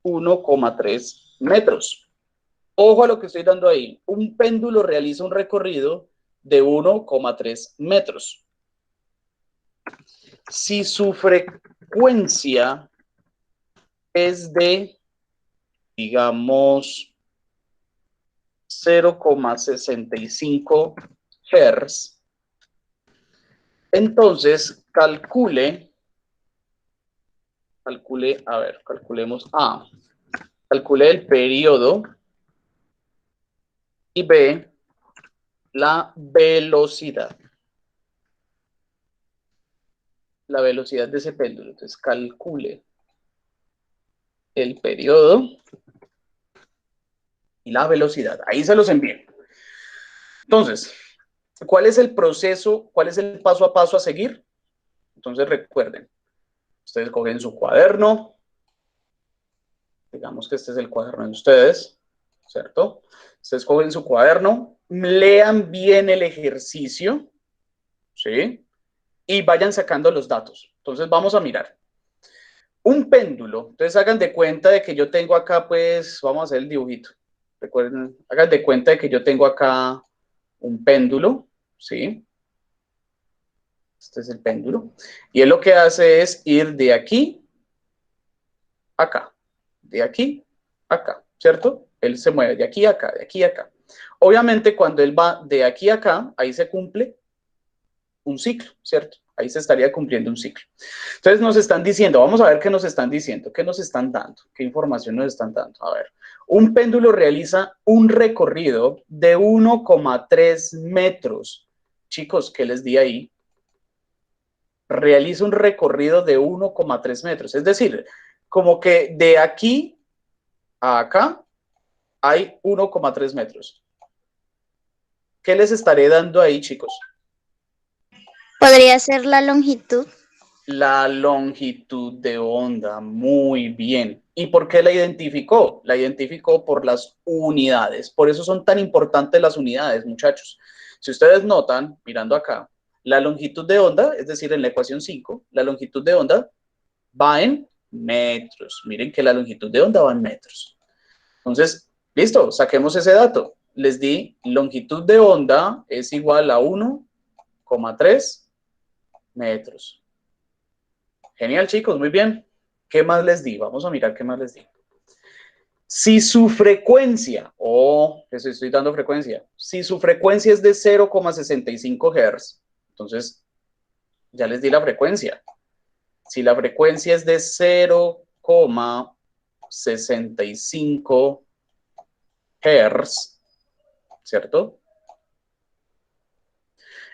1,3 metros. Ojo a lo que estoy dando ahí. Un péndulo realiza un recorrido de 1,3 metros. Si su frecuencia es de, digamos, 0,65 Hz, entonces calcule, calcule el periodo y B, la velocidad. La velocidad de ese péndulo. Entonces, calcule el periodo y la velocidad. Ahí se los envío. Entonces, ¿cuál es el proceso? ¿Cuál es el paso a paso a seguir? Entonces, recuerden, ustedes cogen su cuaderno. Digamos que este es el cuaderno de ustedes, ¿cierto? Ustedes cogen su cuaderno, lean bien el ejercicio, ¿sí? Y vayan sacando los datos. Entonces, vamos a mirar. Un péndulo. Entonces, hagan de cuenta de que yo tengo acá, pues, vamos a hacer el dibujito. Recuerden, hagan de cuenta de que yo tengo acá un péndulo, ¿sí? Este es el péndulo. Y él lo que hace es ir de aquí a acá, de aquí a acá, ¿cierto? Él se mueve de aquí a acá, de aquí a acá. Obviamente, cuando él va de aquí a acá, ahí se cumple un ciclo, ¿cierto? Ahí se estaría cumpliendo un ciclo. Entonces nos están diciendo, vamos a ver qué nos están diciendo, qué nos están dando, qué información nos están dando. A ver, un péndulo realiza un recorrido de 1,3 metros. Chicos, ¿qué les di ahí? Realiza un recorrido de 1,3 metros. Es decir, como que de aquí a acá hay 1,3 metros. ¿Qué les estaré dando ahí, chicos? ¿Podría ser la longitud? La longitud de onda, muy bien. ¿Y por qué la identificó? La identificó por las unidades. Por eso son tan importantes las unidades, muchachos. Si ustedes notan, mirando acá, la longitud de onda, es decir, en la ecuación 5, la longitud de onda va en metros. Miren que la longitud de onda va en metros. Entonces, listo, saquemos ese dato. Les di longitud de onda es igual a 1,3 metros. Genial, chicos, muy bien. ¿Qué más les di? Vamos a mirar qué más les di. Si su frecuencia, les estoy dando frecuencia, si su frecuencia es de 0,65 Hz, entonces ya les di la frecuencia. Si la frecuencia es de 0,65 Hz, ¿cierto?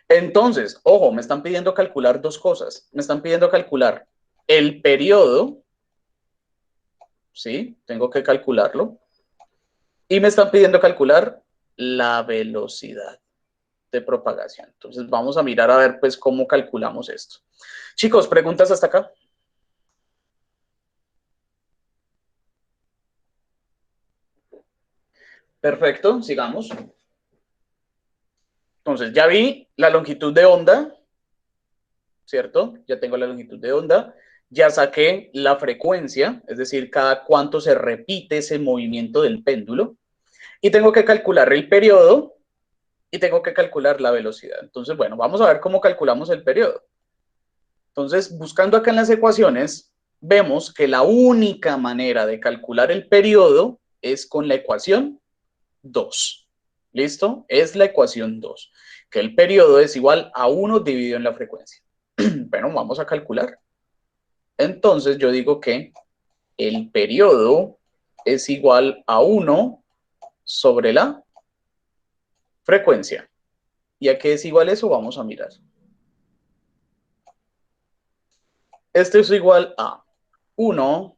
Entonces, ojo, me están pidiendo calcular dos cosas. Me están pidiendo calcular el periodo, ¿sí? Tengo que calcularlo. Y me están pidiendo calcular la velocidad de propagación. Entonces, vamos a mirar a ver, pues, cómo calculamos esto. Chicos, ¿preguntas hasta acá? Perfecto, sigamos. Entonces, ya vi la longitud de onda, ¿cierto? Ya tengo la longitud de onda. Ya saqué la frecuencia, es decir, cada cuánto se repite ese movimiento del péndulo. Y tengo que calcular el periodo y tengo que calcular la velocidad. Entonces, bueno, vamos a ver cómo calculamos el periodo. Entonces, buscando acá en las ecuaciones, vemos que la única manera de calcular el periodo es con la ecuación 2. ¿Listo? Es la ecuación 2, que el periodo es igual a 1 dividido en la frecuencia. Bueno, vamos a calcular. Entonces, yo digo que el periodo es igual a 1 sobre la frecuencia. ¿Y a qué es igual eso? Vamos a mirar. Esto es igual a 1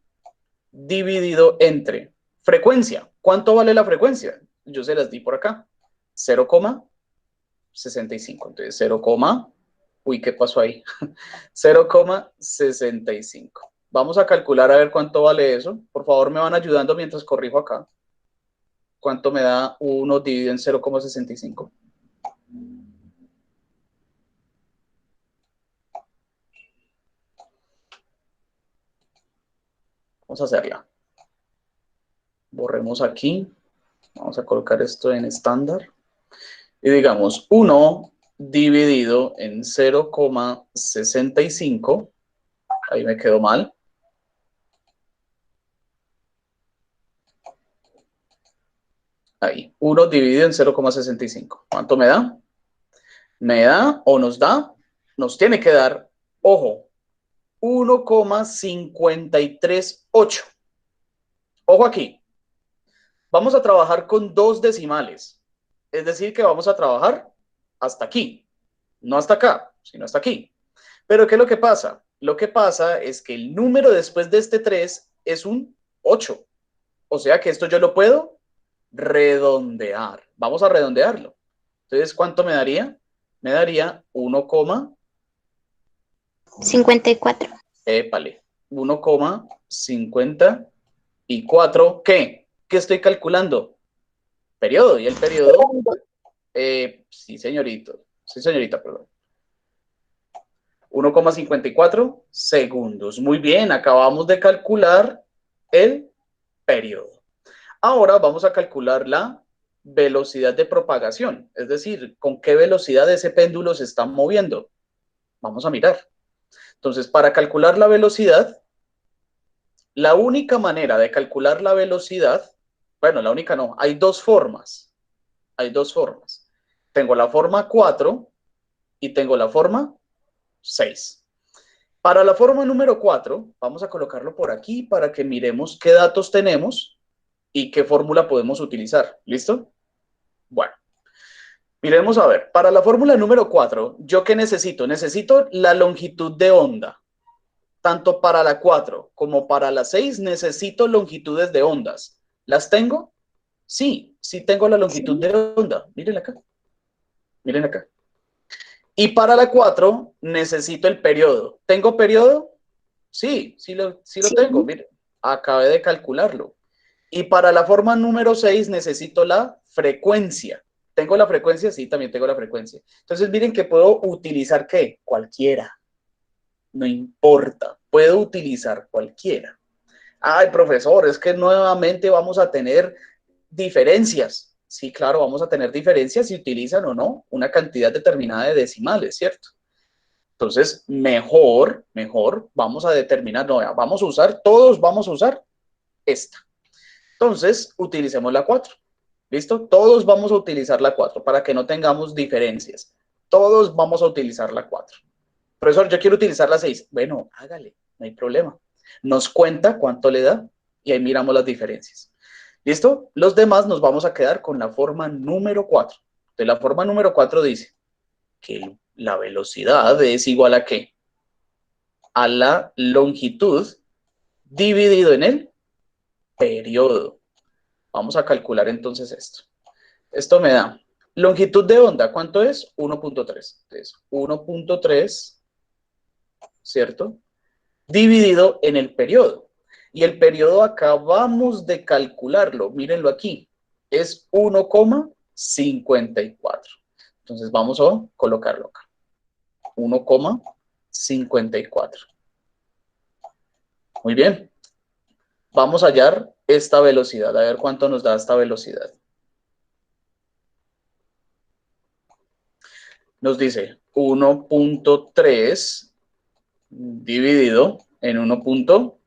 dividido entre frecuencia. ¿Cuánto vale la frecuencia? Yo se las di por acá. 0,65. Entonces 0, uy, ¿qué pasó ahí? 0,65. Vamos a calcular a ver cuánto vale eso. Por favor, me van ayudando mientras corrijo acá. ¿Cuánto me da 1 dividido en 0,65? Vamos a hacerla. Borremos aquí. Vamos a colocar esto en estándar. Y digamos, 1 dividido en 0,65. Ahí me quedó mal. Ahí, 1 dividido en 0,65. ¿Cuánto me da? Me da o nos da, nos tiene que dar, ojo, 1,538. Ojo aquí. Vamos a trabajar con 2 decimales. Es decir, que vamos a trabajar hasta aquí. No hasta acá, sino hasta aquí. Pero ¿qué es lo que pasa? Lo que pasa es que el número después de este 3 es un 8. O sea que esto yo lo puedo redondear. Vamos a redondearlo. Entonces, ¿cuánto me daría? Me daría 54. Épale, 1,54. ¿Qué? ¿Qué estoy calculando? Periodo. ¿Y el periodo? Sí, señorito. Sí, señorita, perdón. 1,54 segundos. Muy bien, acabamos de calcular el periodo. Ahora vamos a calcular la velocidad de propagación, es decir, con qué velocidad ese péndulo se está moviendo. Vamos a mirar. Entonces, para calcular la velocidad, la única manera de calcular la velocidad, bueno, la única no, hay dos formas. Hay dos formas. Tengo la forma 4 y tengo la forma 6. Para la forma número 4, vamos a colocarlo por aquí para que miremos qué datos tenemos y qué fórmula podemos utilizar. ¿Listo? Bueno, miremos a ver. Para la fórmula número 4, ¿yo qué necesito? Necesito la longitud de onda. Tanto para la 4 como para la 6 necesito longitudes de ondas. ¿Las tengo? Sí, sí tengo la longitud de onda. Miren acá. Miren acá. Y para la 4 necesito el periodo. ¿Tengo periodo? Sí lo tengo. Mire, acabé de calcularlo. Y para la forma número 6 necesito la frecuencia. ¿Tengo la frecuencia? Sí, también tengo la frecuencia. Entonces miren que puedo utilizar ¿qué? Cualquiera. No importa. Puedo utilizar cualquiera. Ay, profesor, es que nuevamente vamos a tener diferencias. Sí, claro, vamos a tener diferencias si utilizan o no una cantidad determinada de decimales, ¿cierto? Entonces, mejor vamos a determinar, no, todos vamos a usar esta. Entonces, utilicemos la 4. ¿Listo? Todos vamos a utilizar la 4 para que no tengamos diferencias. Todos vamos a utilizar la 4. Profesor, yo quiero utilizar la 6. Bueno, hágale, no hay problema. Nos cuenta cuánto le da y ahí miramos las diferencias. ¿Listo? Los demás nos vamos a quedar con la forma número 4. De la forma número 4 dice que la velocidad es igual a ¿qué? A la longitud dividido en el periodo. Vamos a calcular entonces esto. Esto me da longitud de onda. ¿Cuánto es? 1.3. Entonces, 1.3, ¿cierto? Dividido en el periodo. Y el periodo acabamos de calcularlo. Mírenlo aquí. Es 1,54. Entonces vamos a colocarlo acá. 1,54. Muy bien. Vamos a hallar esta velocidad. A ver cuánto nos da esta velocidad. Nos dice 1.3 dividido en 1.54.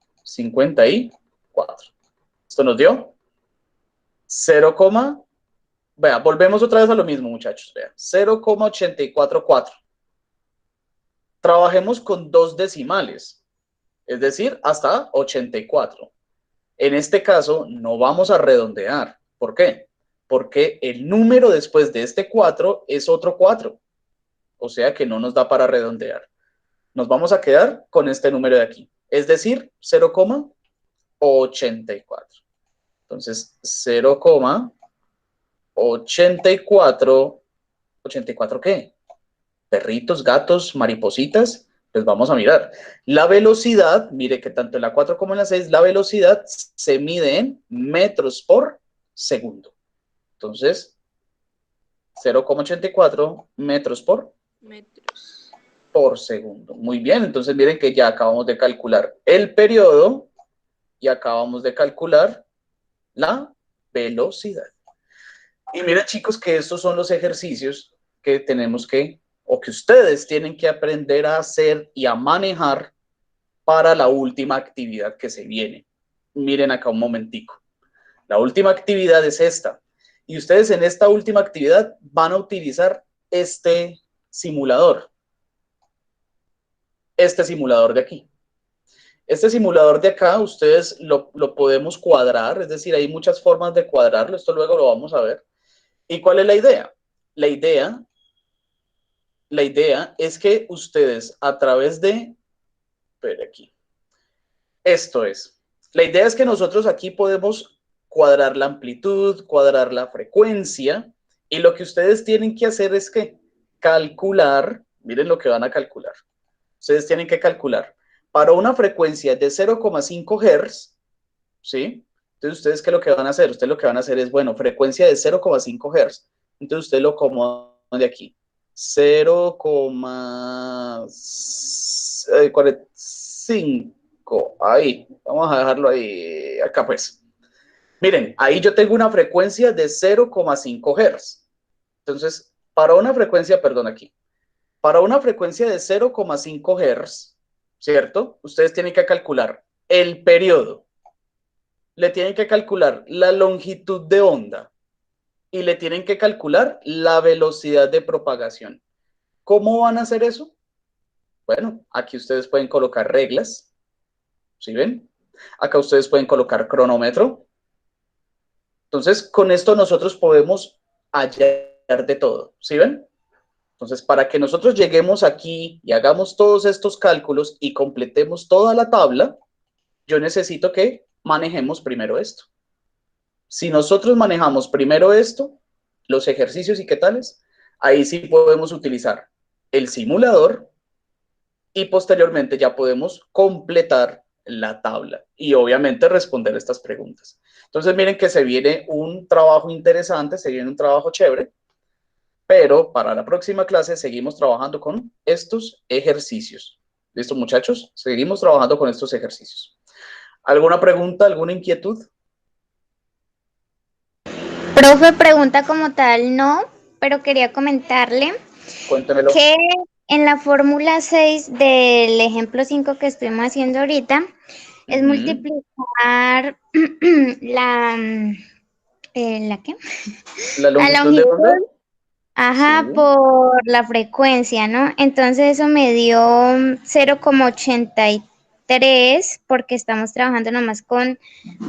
Esto nos dio 0, vea, volvemos otra vez a lo mismo, muchachos. Vea, 0,844. Trabajemos con 2 decimales, es decir, hasta 84. En este caso, no vamos a redondear. ¿Por qué? Porque el número después de este 4 es otro 4. O sea que no nos da para redondear. Nos vamos a quedar con este número de aquí. Es decir, 0,84. Entonces, 0,84. ¿84 qué? Perritos, gatos, maripositas. Pues vamos a mirar. La velocidad, mire que tanto en la 4 como en la 6, la velocidad se mide en metros por segundo. Entonces, 0,84 metros por segundo. Muy bien, entonces miren que ya acabamos de calcular el periodo y acabamos de calcular la velocidad. Y miren, chicos, que estos son los ejercicios que tenemos que, o que ustedes tienen que aprender a hacer y a manejar para la última actividad que se viene. Miren acá un momentico. La última actividad es esta. Y ustedes en esta última actividad van a utilizar este simulador. Este simulador de aquí. Este simulador de acá, ustedes lo podemos cuadrar, es decir, hay muchas formas de cuadrarlo, esto luego lo vamos a ver. ¿Y cuál es la idea? La idea es que ustedes a través de, espera aquí, esto es, la idea es que nosotros aquí podemos cuadrar la amplitud, cuadrar la frecuencia, y lo que ustedes tienen que hacer es que calcular, miren lo que van a calcular. Ustedes tienen que calcular para una frecuencia de 0,5 Hz, ¿sí? Entonces, ¿ustedes qué es lo que van a hacer? Ustedes lo que van a hacer es, bueno, frecuencia de 0,5 Hz. Entonces, ustedes lo acomodan de aquí. 0,45. Ahí, vamos a dejarlo ahí, acá pues. Miren, ahí yo tengo una frecuencia de 0,5 Hz. Entonces, para una frecuencia, perdón, aquí. Para una frecuencia de 0,5 Hz, ¿cierto? Ustedes tienen que calcular el periodo, le tienen que calcular la longitud de onda y le tienen que calcular la velocidad de propagación. ¿Cómo van a hacer eso? Bueno, aquí ustedes pueden colocar reglas, ¿sí ven? Acá ustedes pueden colocar cronómetro. Entonces, con esto nosotros podemos hallar de todo, ¿sí ven? Entonces, para que nosotros lleguemos aquí y hagamos todos estos cálculos y completemos toda la tabla, yo necesito que manejemos primero esto. Si nosotros manejamos primero esto, los ejercicios y qué tales, ahí sí podemos utilizar el simulador y posteriormente ya podemos completar la tabla y obviamente responder estas preguntas. Entonces miren que se viene un trabajo interesante, se viene un trabajo chévere, pero para la próxima clase seguimos trabajando con estos ejercicios. ¿Listo, muchachos? Seguimos trabajando con estos ejercicios. ¿Alguna pregunta, alguna inquietud? Profe, pregunta como tal, no, pero quería comentarle Cuéntemelo. que en la fórmula 6 del ejemplo 5 que estuvimos haciendo ahorita, es multiplicar la, ¿la qué? ¿La La longitud de longitud, onda? ajá, Sí. por la frecuencia, ¿no? Entonces eso me dio 0,83 porque estamos trabajando nomás con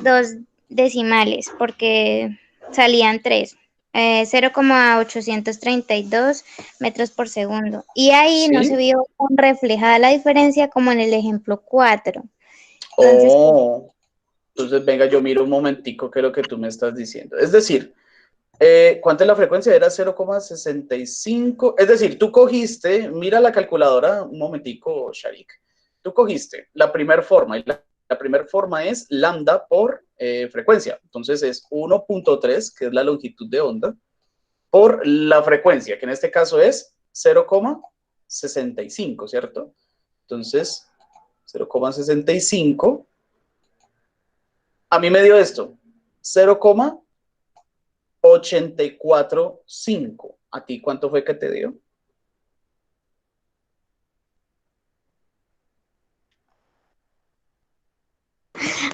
2 decimales, porque salían 3. 0,832 metros por segundo. Y ahí no se Sí. vio reflejada la diferencia como en el ejemplo 4. Entonces, Oh, entonces venga, yo miro un momentico qué es lo que tú me estás diciendo. Es decir, ¿cuánto es la frecuencia? Era 0,65. Es decir, tú cogiste, mira la calculadora un momentico, Sharik. Tú cogiste la primera forma y la primera forma es lambda por frecuencia. Entonces es 1.3, que es la longitud de onda, por la frecuencia, que en este caso es 0,65, ¿cierto? Entonces, 0,65. A mí me dio esto, 0,845. ¿A ti cuánto fue que te dio?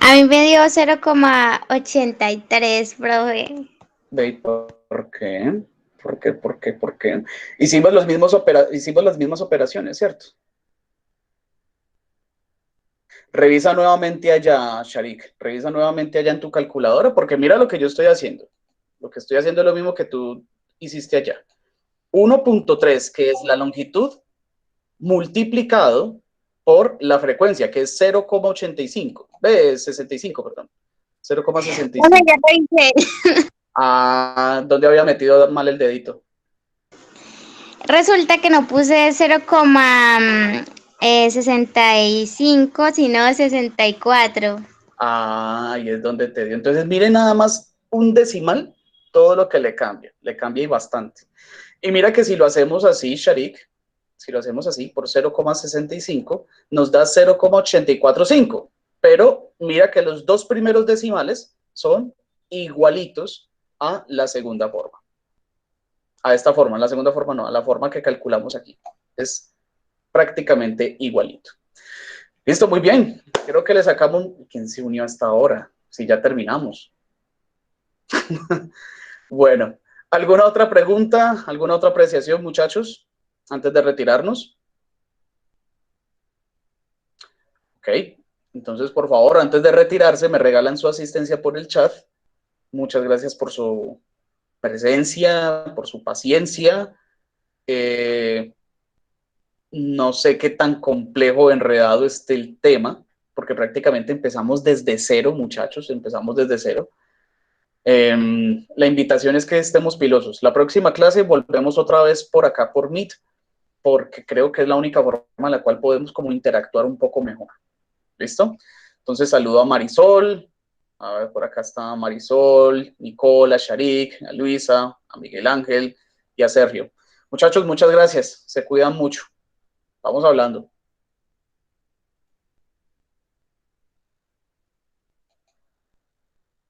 a mí me dio 0,83, profe. Ve, ¿por qué? ¿Por qué? ¿Por qué? ¿Por qué? Hicimos las mismas operaciones, ¿cierto? Revisa nuevamente allá, Sharik. Revisa nuevamente allá en tu calculadora, porque mira lo que yo estoy haciendo. Lo que estoy haciendo es lo mismo que tú hiciste allá. 1.3, que es la longitud, multiplicado por la frecuencia, que es 0,85. 65, perdón. Bueno, 0,65. ya lo hice. Ah, ¿dónde había metido mal el dedito? Resulta que no puse 0,65, sino 64. Ah, ahí es donde te dio. Entonces, mire nada más un decimal, todo lo que le cambia y bastante. Y mira que si lo hacemos así, Sharik, si lo hacemos así por 0,65, nos da 0,845. Pero mira que los dos primeros decimales son igualitos a la segunda forma. A esta forma, la segunda forma no, a la forma que calculamos aquí. Es prácticamente igualito. Listo, muy bien. Creo que le sacamos... ¿Quién se unió hasta ahora? Si ya terminamos. Bueno, ¿alguna otra pregunta? ¿Alguna otra apreciación, muchachos? Antes de retirarnos. Ok. Entonces, por favor, antes de retirarse, me regalan su asistencia por el chat. Muchas gracias por su presencia, por su paciencia. No sé qué tan complejo o enredado esté el tema, porque prácticamente empezamos desde cero, muchachos, empezamos desde cero. La invitación es que estemos pilosos. La próxima clase volvemos otra vez por acá por Meet, porque creo que es la única forma en la cual podemos como interactuar un poco mejor. ¿Listo? Entonces saludo a Marisol, a ver, por acá está Marisol, Nicola, Sharik, a Luisa, a Miguel Ángel y a Sergio. Muchachos, muchas gracias. Se cuidan mucho. Vamos hablando.